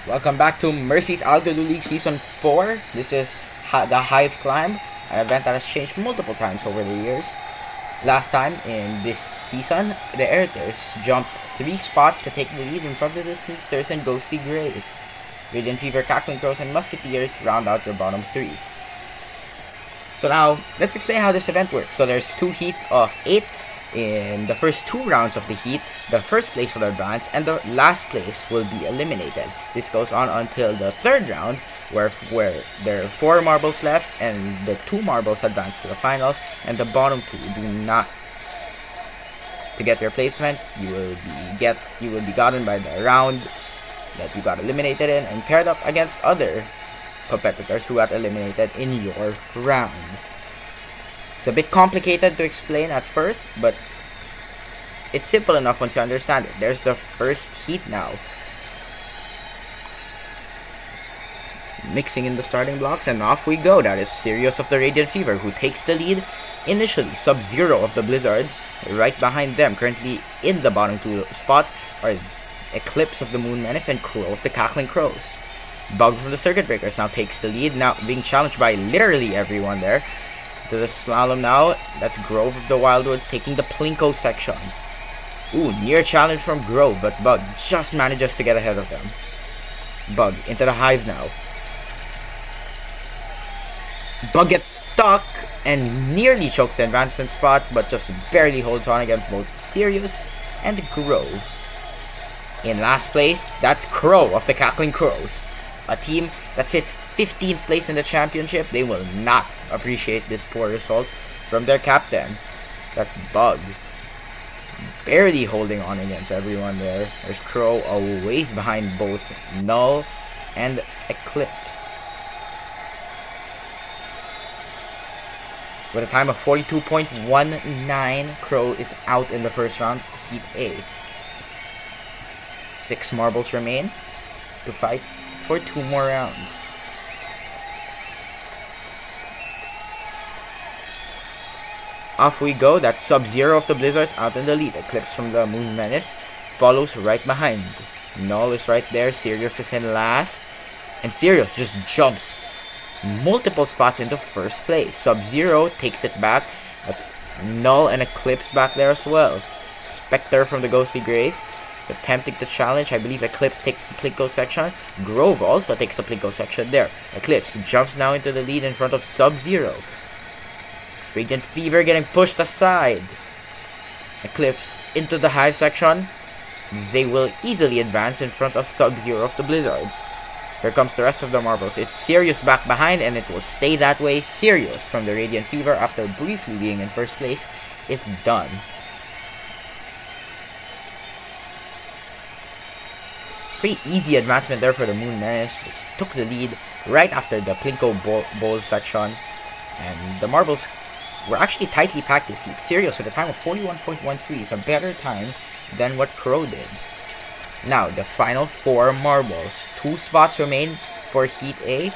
Welcome back to Mercy's Algodo League Season 4. This is the Hive Climb, an event that has changed multiple times over the years. Last time in this season, the Airters jumped 3 spots to take the lead in front of the Sneaksters and Ghostly Greys. Radiant Fever, Cackling Crows, and Musketeers round out your bottom 3. So now, let's explain how this event works. So there's 2 heats of 8. In the first 2 rounds of the heat, the first place will advance and the last place will be eliminated. This goes on until the 3rd round, where there are 4 marbles left and the 2 marbles advance to the finals, and the bottom 2 do not. To get your placement, you will be gotten by the round that you got eliminated in and paired up against other competitors who got eliminated in your round. It's a bit complicated to explain at first, but it's simple enough once you understand it. There's the first heat now. Mixing in the starting blocks, and off we go. That is Sirius of the Radiant Fever, who takes the lead initially. Sub-Zero of the Blizzards right behind them. Currently in the bottom 2 spots are Eclipse of the Moon Menace and Crow of the Cackling Crows. Bug from the Circuit Breakers now takes the lead, now being challenged by literally everyone there. To the slalom now, that's Grove of the Wildwoods taking the Plinko section. Ooh, near challenge from Grove, but Bug just manages to get ahead of them. Bug into the Hive now. Bug gets stuck and nearly chokes the advancement spot, but just barely holds on against both Sirius and Grove. In last place, that's Crow of the Cackling Crows. A team that sits 15th place in the championship. They will not appreciate this poor result from their captain. That Bug barely holding on against everyone there. There's Crow a ways behind both Null and Eclipse. With a time of 42.19, Crow is out in the first round, Heat A. 6 marbles remain to fight for 2 more rounds. Off we go. That's Sub-Zero of the Blizzards out in the lead. Eclipse from the Moon Menace follows right behind. Null is right there. Sirius is in last. And Sirius just jumps multiple spots into first place. Sub-Zero takes it back. That's Null and Eclipse back there as well. Spectre from the Ghostly Greys is attempting to challenge. I believe Eclipse takes the Plinko section. Grove also takes the Plinko section there. Eclipse jumps now into the lead in front of Sub-Zero. Radiant Fever getting pushed aside. Eclipse into the Hive section. They will easily advance in front of Sub-Zero of the Blizzards. Here comes the rest of the marbles. It's Sirius back behind, and it will stay that way. Sirius from the Radiant Fever, after briefly being in first place, is done. Pretty easy advancement there for the Moon Menace. Just took the lead right after the Plinko Bowl section. And the marbles were actually tightly packed this heat. Sirius with a time of 41.13 is a better time than what Crow did. Now, the final 4 marbles. 2 spots remain for Heat A.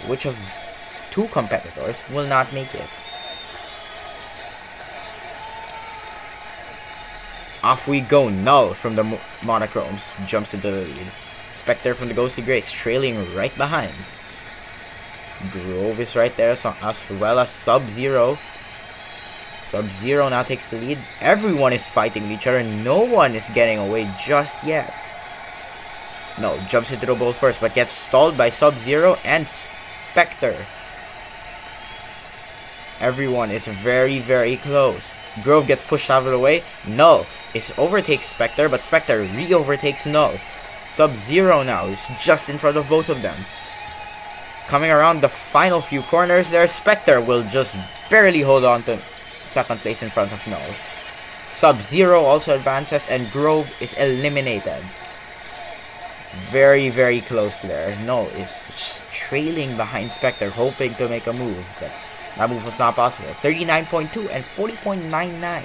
Which of 2 competitors will not make it? Off we go. Null from the Monochromes jumps into the lead. Spectre from the Ghostly Greys trailing right behind. Grove is right there as well as Sub-Zero. Sub-Zero now takes the lead. Everyone is fighting each other. No one is getting away just yet. No, jumps into the bowl first, but gets stalled by Sub-Zero and Spectre. Everyone is very, very close. Grove gets pushed out of the way. Null overtakes Spectre, but Spectre re-overtakes Null. Sub-Zero now is just in front of both of them. Coming around the final few corners there, Spectre will just barely hold on to second place in front of Null. Sub-Zero also advances and Grove is eliminated. Very, very close there. Null is trailing behind Spectre, hoping to make a move, but that move was not possible. 39.2 and 40.99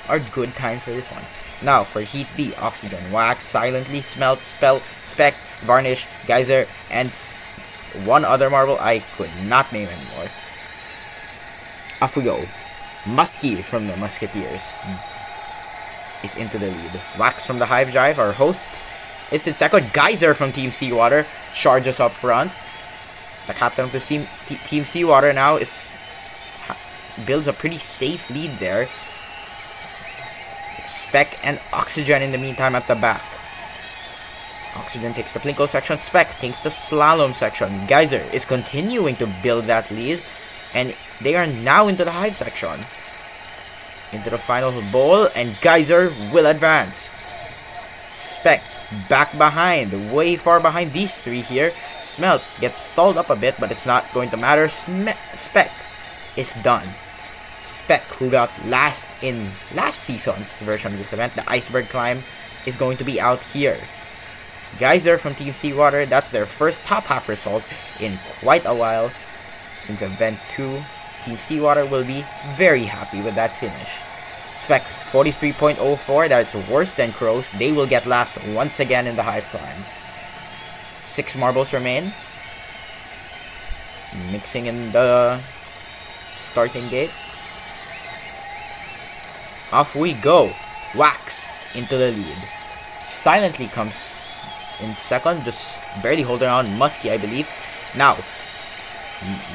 are good times for this one. Now for Heat B, Oxygen, Wax, Silently, Smelt, Spell, Spec, Varnish, Geyser, and one other marble I could not name anymore. Off we go. Muskie from the Musketeers is into the lead. Wax from the Hive Drive, our hosts. is in second. Geyser from Team Seawater charges up front. The captain of the Team Seawater now builds a pretty safe lead there. It's Spec and Oxygen in the meantime at the back. Oxygen takes the Plinko section. Spec takes the Slalom section. Geyser is continuing to build that lead, and they are now into the Hive section. Into the final bowl, and Geyser will advance. Spec back behind, way far behind these three here. Smelt gets stalled up a bit, but it's not going to matter. Spec is done. Spec, who got last in last season's version of this event, the Iceberg Climb, is going to be out here. Geyser from Team Seawater, that's their first top half result in quite a while. Since Event 2, Team Seawater will be very happy with that finish. Spec 43.04, that's worse than Crow's. They will get last once again in the Hive Climb. 6 marbles remain. Mixing in the starting gate. Off we go. Wax into the lead. Silently comes in second, just barely holding on. Musky, I believe. Now,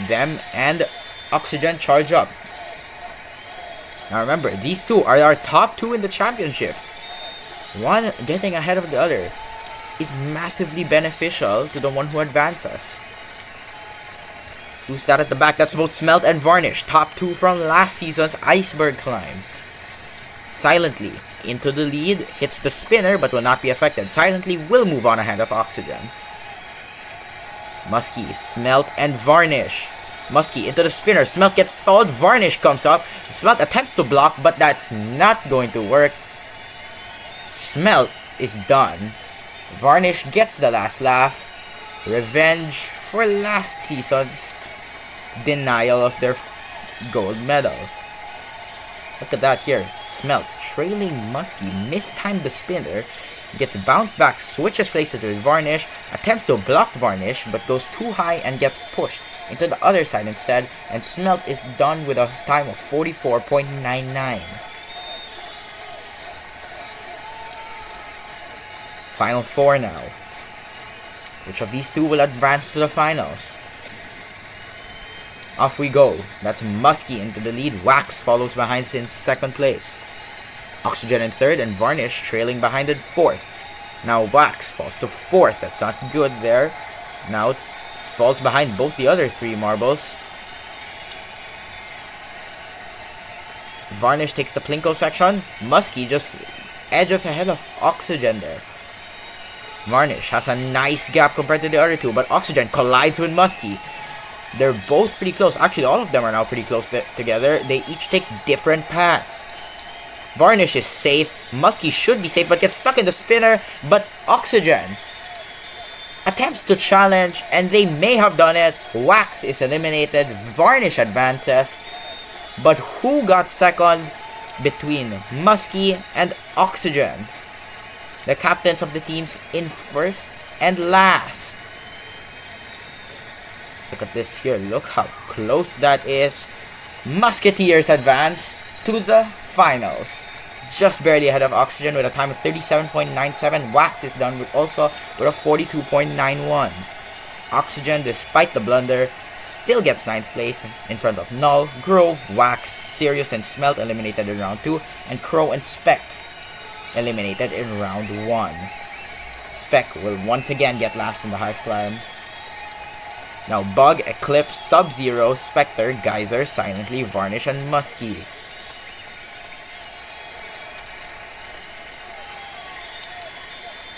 them and Oxygen charge up. Now remember, these two are our top 2 in the championships. One getting ahead of the other is massively beneficial to the one who advances. Who's that at the back? That's both Smelt and Varnish, top 2 from last season's Iceberg Climb. Silently into the lead, hits the spinner but will not be affected. Silently will move on ahead of Oxygen. Musky, Smelt, and Varnish. Musky into the spinner. Smelt gets stalled. Varnish comes up. Smelt attempts to block, but that's not going to work. Smelt is done. Varnish gets the last laugh. Revenge for last season's denial of their gold medal. Look at that here. Smelt trailing Musky, mistimed the spinner, gets bounced back, switches places with Varnish, attempts to block Varnish, but goes too high and gets pushed into the other side instead, and Smelt is done with a time of 44.99. Final 4 now. Which of these two will advance to the finals? Off we go. That's Musky into the lead. Wax follows behind in second place. Oxygen in third, and Varnish trailing behind in fourth. Now Wax falls to fourth. That's not good there. Now falls behind both the other 3 marbles. Varnish takes the Plinko section. Musky just edges ahead of Oxygen there. Varnish has a nice gap compared to the other 2, but Oxygen collides with Musky. They're both pretty close. Actually, all of them are now pretty close together. They each take different paths. Varnish is safe. Musky should be safe, but gets stuck in the spinner. But Oxygen attempts to challenge, and they may have done it. Wax is eliminated. Varnish advances. But who got second between Musky and Oxygen? The captains of the teams in first and last. Look at this here. Look how close that is. Musketeers advance to the finals. Just barely ahead of Oxygen with a time of 37.97. Wax is done with a 42.91. Oxygen, despite the blunder, still gets 9th place in front of Null, Grove, Wax, Sirius, and Smelt eliminated in round 2, and Crow and Spec eliminated in round 1. Spec will once again get last in the Hive Climb. Now Bug, Eclipse, Sub-Zero, Spectre, Geyser, Silently, Varnish, and Musky.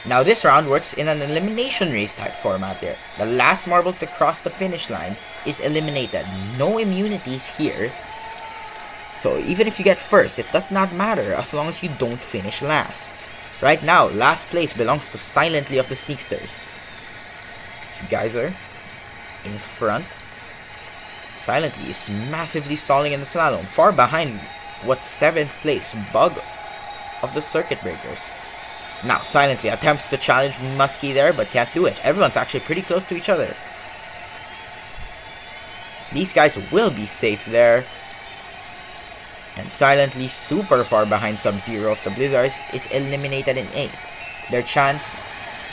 Now this round works in an elimination race type format there. The last marble to cross the finish line is eliminated. No immunities here. So even if you get first, it does not matter as long as you don't finish last. Right now, last place belongs to Silently of the Sneaksters. It's Geyser in front. Silently is massively stalling in the slalom, far behind what's 7th place, Bug of the Circuit Breakers. Now Silently attempts to challenge Musky there, but can't do it. Everyone's actually pretty close to each other. These guys will be safe there. And Silently, super far behind Sub-Zero of the Blizzards, is eliminated in 8th. Their chance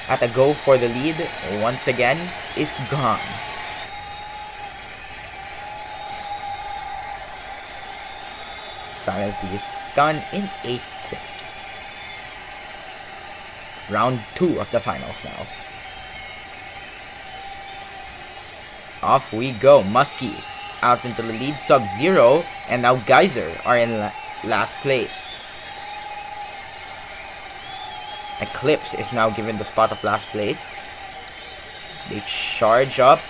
at a go for the lead once again is gone. Silently is done in 8th place. Round 2 of the finals now. Off we go. Muskie out into the lead. Sub-Zero and now Geyser are in last place. Eclipse is now given the spot of last place. They charge up.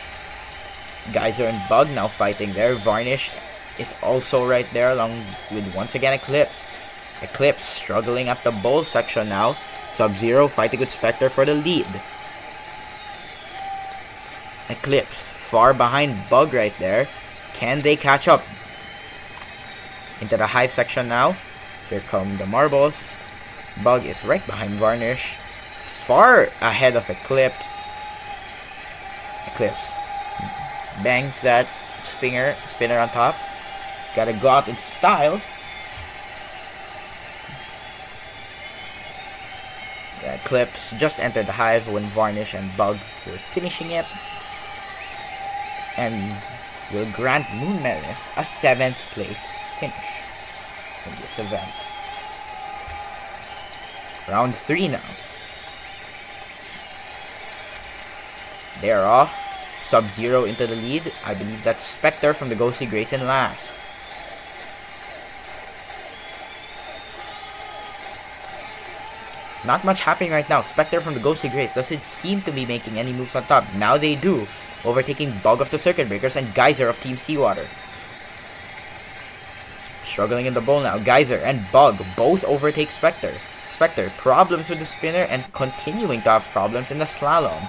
Geyser and Bug now fighting there. Varnish is also right there along with once again Eclipse. Eclipse struggling at the bowl section now. Sub-Zero fighting with Spectre for the lead. Eclipse far behind Bug right there. Can they catch up? Into the Hive section now. Here come the marbles. Bug is right behind Varnish. Far ahead of Eclipse. Eclipse bangs that spinner on top. Gotta go out in style. Yeah, Eclipse just entered the Hive when Varnish and Bug were finishing it. And will grant Moon Menace a 7th place finish in this event. Round 3 now. They are off. Sub-Zero into the lead. I believe that's Spectre from the Ghostly Grace in last. Not much happening right now. Spectre from the Ghostly Grace doesn't seem to be making any moves on top. Now they do. Overtaking Bug of the Circuit Breakers and Geyser of Team Seawater. Struggling in the bowl now. Geyser and Bug both overtake Spectre. Spectre problems with the spinner and continuing to have problems in the slalom.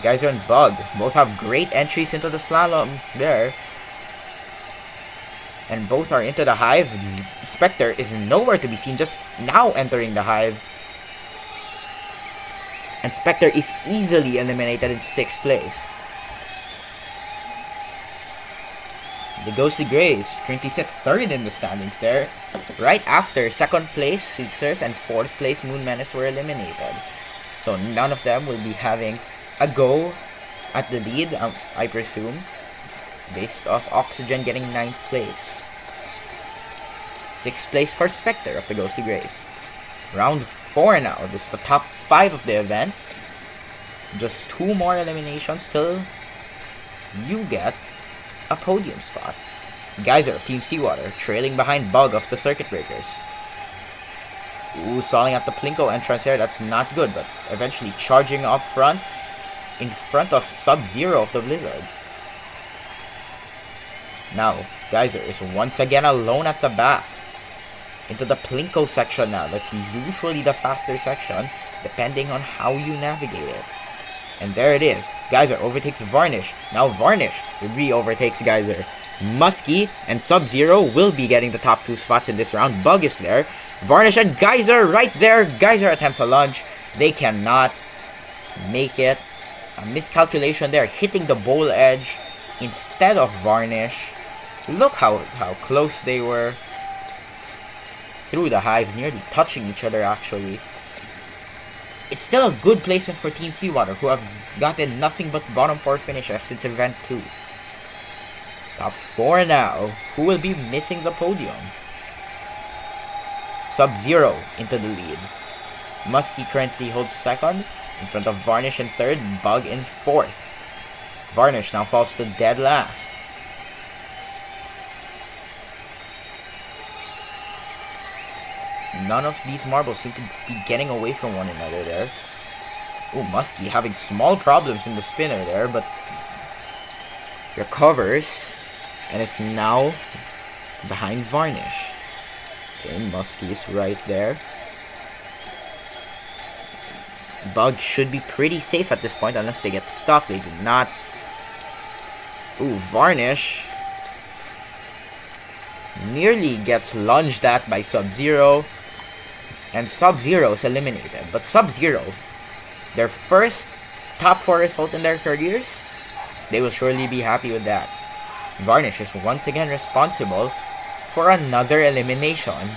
Geyser and Bug both have great entries into the slalom there. And both are into the Hive. Spectre is nowhere to be seen, just now entering the Hive. And Spectre is easily eliminated in 6th place. The Ghostly Grace currently sit 3rd in the standings there. Right after 2nd place Sixers and 4th place Moon Menace were eliminated. So none of them will be having a go at the lead, I presume. Based off Oxygen getting 9th place. 6th place for Spectre of the Ghostly Grace. Round 4 now. This is the top 5 of the event. Just 2 more eliminations till you get a podium spot. Geyser of Team Seawater trailing behind Bug of the Circuit Breakers. Ooh, stalling at the Plinko entrance here. That's not good, but eventually charging up front in front of Sub-Zero of the Blizzards. Now, Geyser is once again alone at the back. Into the Plinko section now. That's usually the faster section, depending on how you navigate it. And there it is. Geyser overtakes Varnish. Now Varnish re-overtakes Geyser. Muskie and Sub-Zero will be getting the top 2 spots in this round. Bug is there. Varnish and Geyser right there. Geyser attempts a lunge. They cannot make it. A miscalculation there, hitting the bowl edge instead of Varnish. Look how close they were. Through the Hive, nearly touching each other actually. It's still a good placement for Team Seawater, who have gotten nothing but bottom 4 finishes since Event 2. Top 4 now. Who will be missing the podium? Sub-Zero into the lead. Muskie currently holds 2nd, in front of Varnish in 3rd, Bug in 4th. Varnish now falls to dead last. None of these marbles seem to be getting away from one another there. Oh, Muskie having small problems in the spinner there, but recovers and is now behind Varnish. Okay, Muskie is right there. Bug should be pretty safe at this point unless they get stuck. They do not. Ooh, Varnish nearly gets lunged at by Sub-Zero. And Sub-Zero is eliminated. But Sub-Zero, their first top 4 result in their careers, they will surely be happy with that. Varnish is once again responsible for another elimination.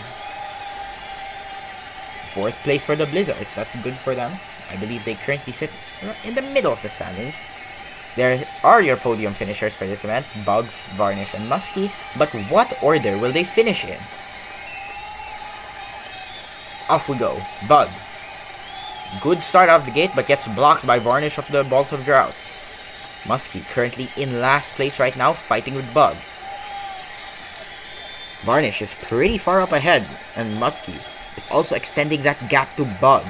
4th place for the Blizzards. That's good for them. I believe they currently sit in the middle of the standings. There are your podium finishers for this event, Bug, Varnish, and Muskie, but what order will they finish in? Off we go. Bug. Good start out of the gate, but gets blocked by Varnish of the Balls of Drought. Muskie currently in last place right now, fighting with Bug. Varnish is pretty far up ahead, and Muskie is also extending that gap to Bug.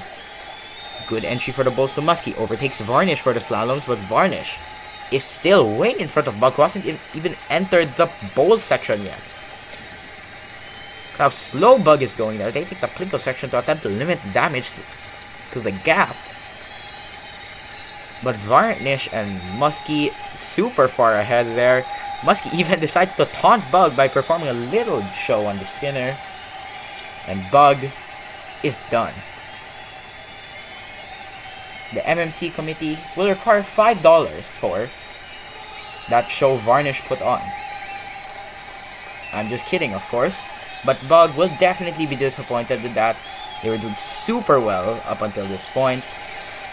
Good entry for the Bulls to Muskie, overtakes Varnish for the slaloms, but Varnish is still way in front of Bug, who hasn't even entered the bowl section yet. Look how slow Bug is going there. They take the Plinko section to attempt to limit damage to the gap. But Varnish and Muskie super far ahead there. Muskie even decides to taunt Bug by performing a little show on the spinner. And Bug is done. The MMC committee will require $5 for that show Varnish put on. I'm just kidding, of course. But Bug will definitely be disappointed with that. They were doing super well up until this point.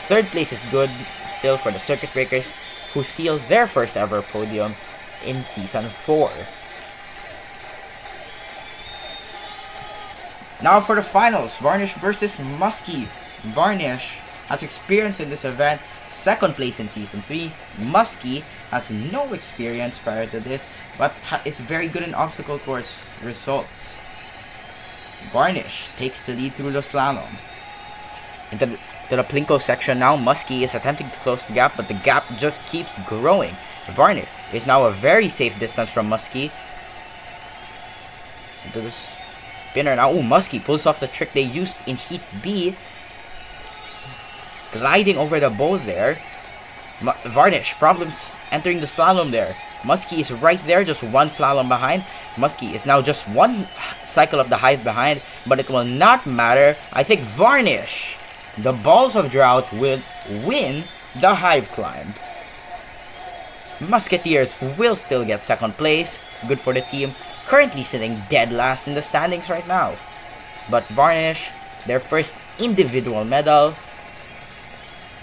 3rd place is good still for the Circuit Breakers, who seal their first ever podium in Season 4. Now for the finals, Varnish versus Muskie. Varnish has experience in this event, 2nd place in Season 3. Muskie has no experience prior to this, but is very good in obstacle course results. Varnish takes the lead through the slalom. Into the Plinko section now, Muskie is attempting to close the gap, but the gap just keeps growing. Varnish is now a very safe distance from Muskie. Into the spinner now. Ooh, Muskie pulls off the trick they used in Heat B. Gliding over the bowl there. Varnish, problems entering the slalom there. Muskie is right there, just one slalom behind. Muskie is now just one cycle of the Hive behind, but it will not matter. I think Varnish, the Balls of Drought, will win the Hive climb. Musketeers will still get 2nd place. Good for the team. Currently sitting dead last in the standings right now. But Varnish, their first individual medal.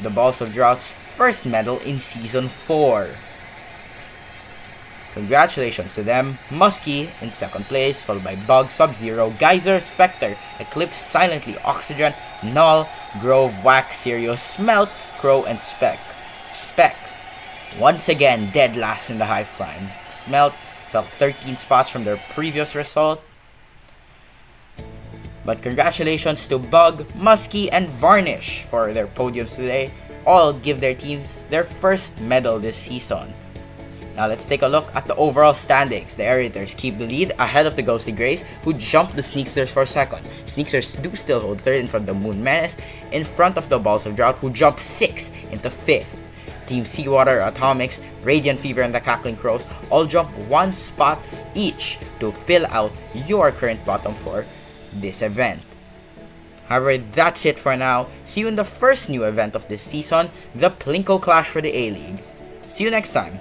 The Balls of Drought's first medal in Season 4. Congratulations to them. Muskie in 2nd place, followed by Bug, Sub-Zero, Geyser, Spectre, Eclipse, Silently, Oxygen, Null, Grove, Wax, Sirius, Smelt, Crow, and Spec. Spec, once again, dead last in the Hive climb. Smelt fell 13 spots from their previous result. But congratulations to Bug, Muskie, and Varnish for their podiums today. All give their teams their first medal this season. Now let's take a look at the overall standings. The Aerators keep the lead ahead of the Ghostly Grays, who jumped the Sneaksters for 2nd. Sneaksters do still hold 3rd in front of the Moon Menace, in front of the Balls of Drought, who jumped 6th into 5th. Team Seawater, Atomics, Radiant Fever, and the Cackling Crows all jump 1 spot each to fill out your current bottom 4 this event. However, that's it for now. See you in the first new event of this season, the Plinko Clash for the A-League. See you next time.